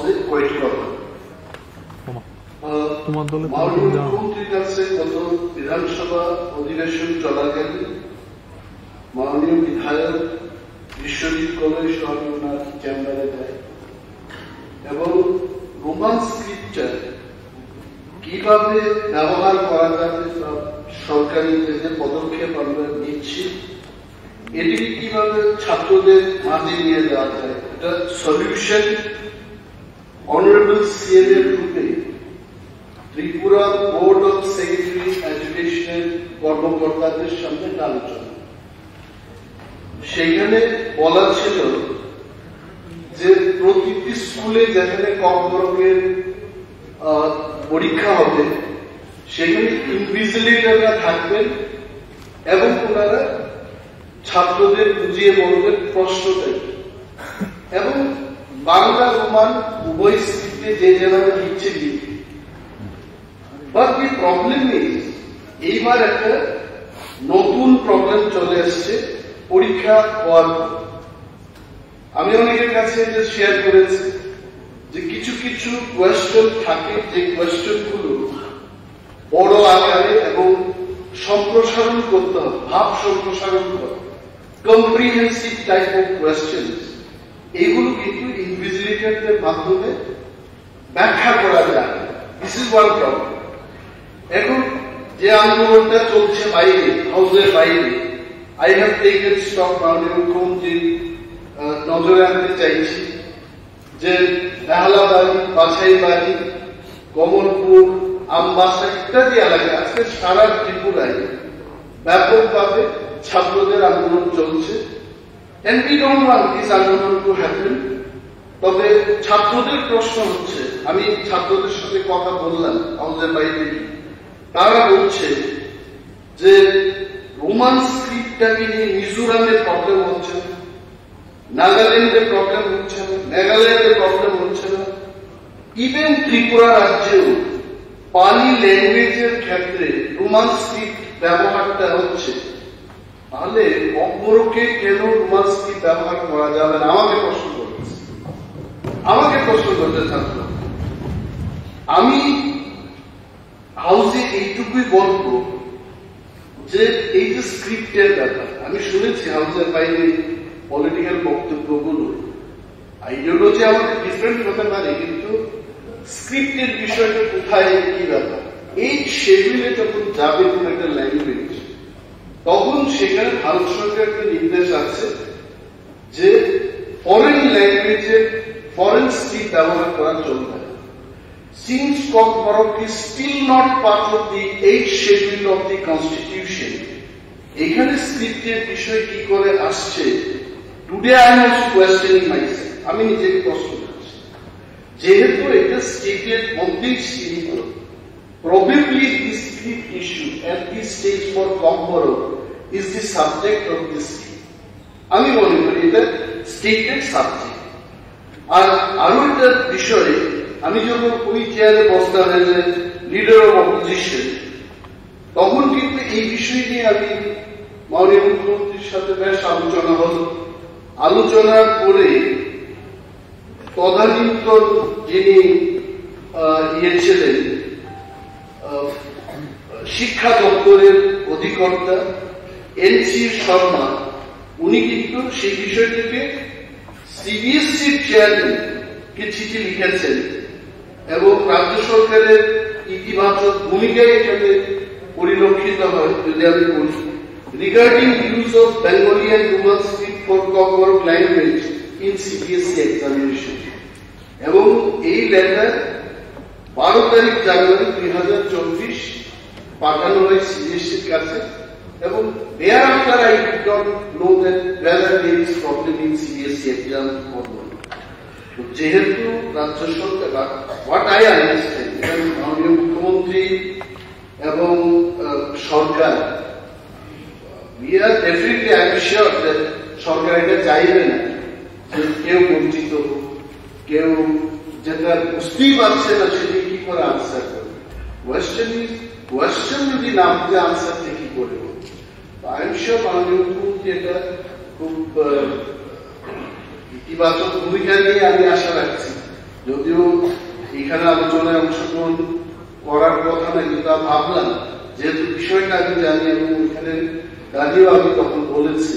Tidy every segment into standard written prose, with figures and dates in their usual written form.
হাউসে কয়েকটি কথা। মাননীয় মুখ্যমন্ত্রীর কাছে গত বিধানসভা অধিবেশন চলাকালীন মাননীয় বিধায়ক বিশ্বজিৎ কলেজ ওনার চেম্বারে দেয় এবং রোমান স্ক্রিপ্টটা কিভাবে ব্যবহার করা যাবে সরকারি যে পদক্ষেপ আমরা নিচ্ছি এটিকে কিভাবে ছাত্রদের মাঝে নিয়ে যাওয়া যায় এটা সলিউশন অনারেবল সিএম এর রূপে ত্রিপুরা বোর্ড অফ সেকেন্ডারি এডুকেশনের কর্মকর্তাদের সামনে আলোচনা। সেখানে বলা ছিল যে প্রতিটি স্কুলে যেখানে কর্মরোগের পরীক্ষা হবে সেখানে ইনভিজিলেটররা থাকবেন এবং ওনারা ছাত্রদের বুঝিয়ে বলবেন প্রশ্নটা এবং বাংলা রোমান উভয় স্ক্রিপ্টে যে যেভাবে লিখছে লিখবে। বাট দি প্রবলেম ইজ এইবার একটা নতুন প্রবলেম চলে আসছে পরীক্ষা হওয়ার পর। আমি অনেকের কাছে এটা শেয়ার করেছি যে কিছু কিছু কোয়েশ্চেন থাকে যে কোয়েশ্চেন গুলো বড় আকারে এবং সম্প্রসারণ করতে হবে, ভাব সম্প্রসারণ করতে কম্প্রিহেন্সিভ টাইপ অফ কোয়েশ্চেন এইগুলো কিন্তু ইনভিজিলেটরদের মাধ্যমে ব্যাখ্যা করা যায়। This is one problem. এখন যে আন্দোলনটা চলছে বাইরে হাউসের বাইরে আই হ্যাভ টেকেন স্টক মাননীয় মুখ্যমন্ত্রী নজরে আনতে চাইছি যে বেহালাবাড়ি বাছাইবাড়ি কমলপুর আমবাসা ইত্যাদি এলাকায় আজকে সারা ত্রিপুরায় ব্যাপকভাবে ছাত্রদের আন্দোলন চলছে। And we don't want this আন্দোলন to happen. তবে ছাত্রদের প্রশ্ন হচ্ছে, আমি ছাত্রদের সাথে কথা বললাম হাউসের বাইরে, তারা বলছে যে রোমান স্ক্রিপ্টটাকে নিয়ে মিজোরামের প্রবলেম হচ্ছে না, নাগাল্যান্ডের প্রবলেম হচ্ছে না, মেঘালয়ের প্রবলেম হচ্ছে না, ইভেন ত্রিপুরা রাজ্যেও পালি ল্যাঙ্গুয়েজের ক্ষেত্রে রোমান স্ক্রিপ্ট ব্যবহারটা হচ্ছে। তাহলে অপরকে কেন রোমান স্ক্রিপ্ট ব্যবহার করা যাবে না? আমাকে প্রশ্ন করতে ছাত্র। আমি হাউসে এইটুকুই বলবো যে এই যে স্ক্রিপ্টের ব্যাপার, আমি শুনেছি হাউসের বাইরে পলিটিক্যাল বক্তব্যগুলো, আইডিওলজি আমাদের ডিফারেন্ট হতে পারে কিন্তু স্ক্রিপ্টের বিষয়টা কোথায় কি ব্যাপার। এই শেডিউলে যখন যাবে কোন একটা ল্যাঙ্গুয়েজ তখন সেখানে ভারত সরকারের একটা নির্দেশ আছে যে ফরেন ল্যাঙ্গুয়েজের ফরেন স্ক্রিপ্ট ব্যবহার করা চলবে। Since Cockburrock is still not part of the 8th schedule of the Constitution, এখানে স্ক্রিপ্টের বিষয় কি করে আসছে? Today I am also questioning myself. আমি নিজেকে প্রশ্ন করছি, যেহেতু এটা স্টেটের মধ্যেই সীমিত, probably this script issue at this stage for Cockburrock is the subject of this script. আমি মনে করি এটা স্টেটের সাবজেক্ট। আর আরো একটা বিষয়ে আমি যখন ওই চেয়ারে বসতাম as a leader of opposition, তখন কিন্তু এই বিষয় নিয়ে আমি মাননীয় মুখ্যমন্ত্রীর সাথে বেশ আলোচনা হল। আলোচনার পরে তদানীন্তন যিনি ছিলেন শিক্ষা দপ্তরের অধিকর্তা এনসি শর্মা, উনি কিন্তু সেই বিষয়টিকে সিবিএসসির চেয়ারম্যানকে চিঠি লিখেছেন এবং রাজ্য সরকারের ইতিবাচক ভূমিকায় এখানে পরিলক্ষিত হয়। যদি আমি বলি regarding use of Bengali and Roman script for Kokborok language in CBSE examination, এবং এই লেটার 12 তারিখ জানুয়ারি 2024 পাঠানো হয় সিবিএসসির কাছে এবং thereafter I did not know that whether there is problem in CBSE exam or not. যেহেতু রাজ্য সরকার, what I understand, মাননীয় মুখ্যমন্ত্রী এবং সরকার, we are definitely, I am sure that সরকার এটা চাইবে না যে কেউ বঞ্চিত হোক, কেউ যেটা বুঝতেই পারছে না সেটি কি করে আনসার করবে। কোয়েশ্চেন যদি না বুঝে আনসারটা কি করে হবে। আই এম শিওর মাননীয় মুখ্যমন্ত্রী এটা খুব ইতিবাচক ভূমিকা নিয়ে আমি আশা রাখছি যদিও এখানে আলোচনায় অংশগ্রহণ করার কথা না, কিন্তু ভাবলাম যেহেতু বিষয়টা আমি জানি এবং এখানে দাঁড়িয়েও আমি তখন বলেছি,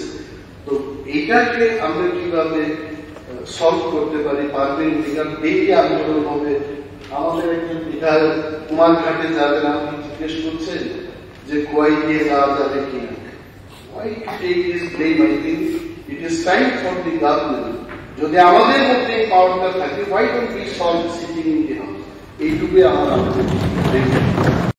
তো এইটাকে আমরা কিভাবে সলভ করতে পারি পারবেন কিনা দেখে আন্দোলন হবে। আমাদের একজন বিধায়ক কুমারঘাটে যাবেন, আপনি জিজ্ঞেস করছেন যে খোয়াই দিয়ে যাওয়া যাবে কিনা। Why to take this blame? I think it is time for the government. যদি আমাদের মধ্যে এই পাওয়ারটা থাকে, why don't we solve sitting in the house? এইটুকুই আমার